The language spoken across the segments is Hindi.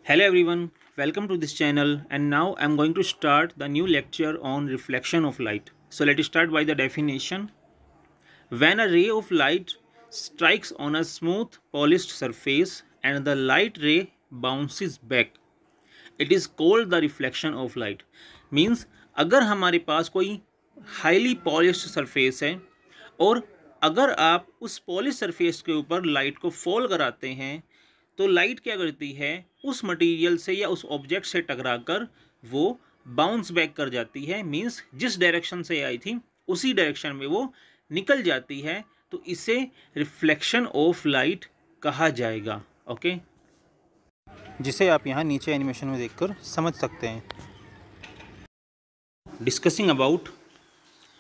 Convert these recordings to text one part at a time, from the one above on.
Hello everyone, welcome to this channel, and now I am going to start the new lecture on reflection of light. So let us start by the definition. When a ray of light strikes on a smooth polished surface and the light ray bounces back, it is called the reflection of light. Means अगर हमारे पास कोई हाईली पॉलिश्ड सरफेस है और अगर आप उस पॉलिश सरफेस के ऊपर लाइट को फॉल कराते हैं तो लाइट क्या करती है, उस मटेरियल से या उस ऑब्जेक्ट से टकराकर वो बाउंस बैक कर जाती है। मींस जिस डायरेक्शन से आई थी उसी डायरेक्शन में वो निकल जाती है, तो इसे रिफ्लेक्शन ऑफ लाइट कहा जाएगा। ओके, जिसे आप यहाँ नीचे एनिमेशन में देखकर समझ सकते हैं। Discussing about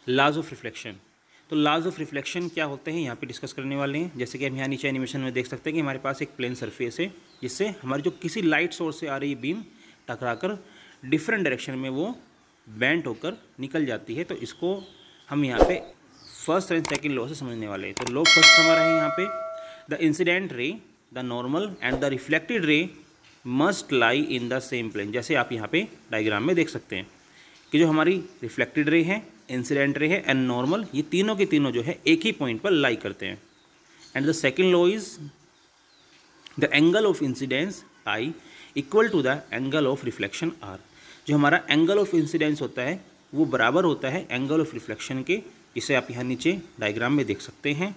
laws of reflection. तो लॉज ऑफ रिफ्लेक्शन क्या होते हैं यहाँ पे डिस्कस करने वाले हैं। जैसे कि हम यहाँ नीचे एनिमेशन में देख सकते हैं कि हमारे पास एक प्लेन सरफेस है जिससे हमारी जो किसी लाइट सोर्स से आ रही बीम टकराकर डिफरेंट डायरेक्शन में वो बेंट होकर निकल जाती है। तो इसको हम यहाँ पे फर्स्ट एंड सेकंड लॉ से समझने वाले हैं। तो लॉ फर्स्ट हमारा है यहाँ पे, the incident ray, the normal and the reflected ray must lie in the same plane. जैसे आप यहाँ पे डायग्राम में देख सकते हैं कि जो हमारी रिफ्लेक्टेड रे है, इंसिडेंट रे है एंड नॉर्मल, ये तीनों के तीनों जो है एक ही पॉइंट पर लाई करते हैं। And the second law is the angle of incidence I equal to the angle of reflection R. जो हमारा एंगल ऑफ इंसिडेंस होता है वो बराबर होता है एंगल ऑफ रिफ्लेक्शन के, जिसे आप यहाँ नीचे डायग्राम में देख सकते हैं।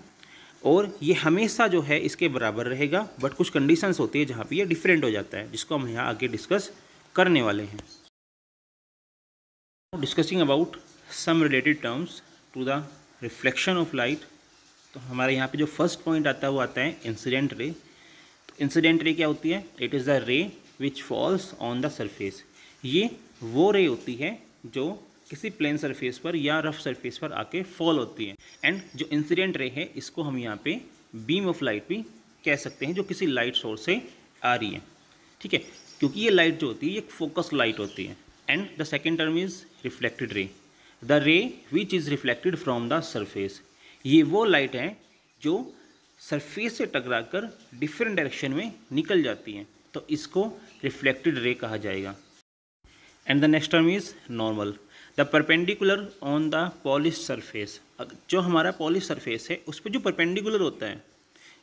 और ये हमेशा जो है इसके बराबर रहेगा, बट कुछ कंडीशंस होती है जहाँ पे ये डिफरेंट हो जाता है, जिसको हम यहाँ आगे डिस्कस करने वाले हैं। Discussing about some related terms to the reflection of light. तो हमारे यहाँ पे जो फर्स्ट पॉइंट आता है वो आता है इंसिडेंट रे। तो इंसिडेंट रे क्या होती है? इट इज़ द रे which falls on the surface. ये वो रे होती है जो किसी प्लेन सरफेस पर या रफ सरफेस पर आके फॉल होती है। एंड जो इंसिडेंट रे है इसको हम यहाँ पे बीम ऑफ लाइट भी कह सकते हैं, जो किसी लाइट सोर्स से आ रही है। ठीक है, क्योंकि ये लाइट जो होती है एक फोकस लाइट होती है। And the second term is reflected ray, the रे which is reflected from the surface. ये वो लाइट है जो सरफेस से टकराकर डिफरेंट डायरेक्शन में निकल जाती हैं, तो इसको रिफ्लेक्टेड रे कहा जाएगा। And the next term is normal, the perpendicular on the polish surface. जो हमारा पॉलिश सरफेस है उस पर जो परपेंडिकुलर होता है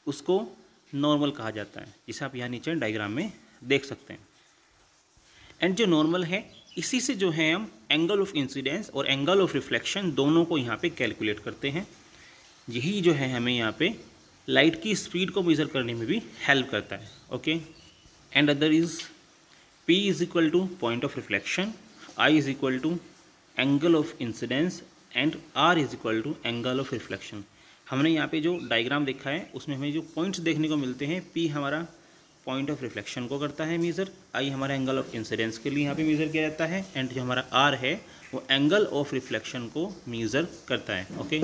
उसको नॉर्मल कहा जाता है, जिसे आप यहाँ नीचे डायग्राम में देख सकते हैं। एंड जो नॉर्मल है इसी से जो है हम एंगल ऑफ इंसिडेंस और एंगल ऑफ रिफ्लेक्शन दोनों को यहाँ पे कैलकुलेट करते हैं। यही जो है हमें यहाँ पे लाइट की स्पीड को मेज़र करने में भी हेल्प करता है। Okay, and other is P is equal to point of reflection, I is equal to angle of incidence and R is equal to angle of reflection. हमने यहाँ पे जो डायग्राम देखा है उसमें हमें जो पॉइंट्स देखने को मिलते हैं, P हमारा पॉइंट ऑफ रिफ्लेक्शन को करता है मेज़र, आई हमारा एंगल ऑफ इंसिडेंस के लिए यहाँ पे मेज़र किया जाता है, एंड जो हमारा आर है वो एंगल ऑफ रिफ्लेक्शन को मेज़र करता है। ओके।